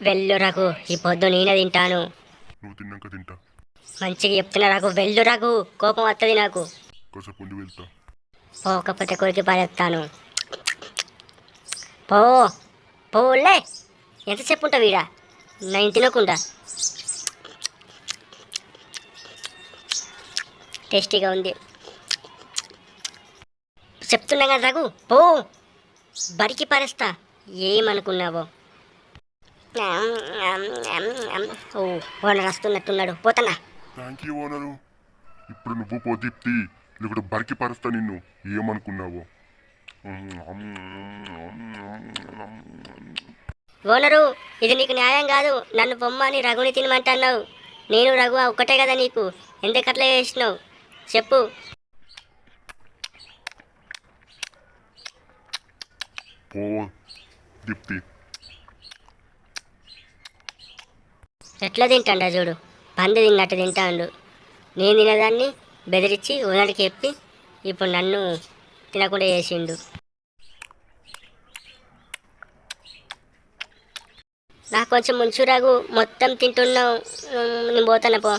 వెళ్ళు రఘు, ఈ పొద్దు నేనే తింటాను. నువ్వు తిన్నాక తింటా. మంచిగా చెప్తున్నా రఘు, వెళ్ళు రఘు, కోపం వస్తుంది నాకు. కాసేపు ఉండి వెళ్తా. పోకపోతే కొరికి పారేస్తాను. పో పోలే. ఎంతసేపు ఉంటావు వీడా నేను తినకుండా? టేస్టీగా ఉంది. చెప్తున్నా కదా రఘు, పో, బడికి పారేస్తా. ఏమనుకున్నావో. ఓ, ఓనర్ వస్తున్నట్టున్నాడు, పోతన్నా. Thank you owner. ఇప్పుడు నువ్వు పో దీప్తి, లేకుంటే బరికి పరుస్తా నిన్ను. ఏమనుకున్నావో. ఓనరు, ఇది నీకు న్యాయం కాదు. నన్ను బొమ్మని రఘుని తినమంటున్నావు. నేను రఘు ఒక్కటే కదా నీకు, ఎందుకట్లా చేసినావు చెప్పు. పో దీప్తి. ఎట్లా తింటాడా చూడు, పంది తిన్నట్టు తింటాడు. నేను తినదాన్ని బెదిరించి ఓనర్కి చెప్పి ఇప్పుడు నన్ను తినకుండా చేసిండు. నాకు కొంచెం ముంచు రఘు, మొత్తం తింటున్నావు. నేను పోతాను పో.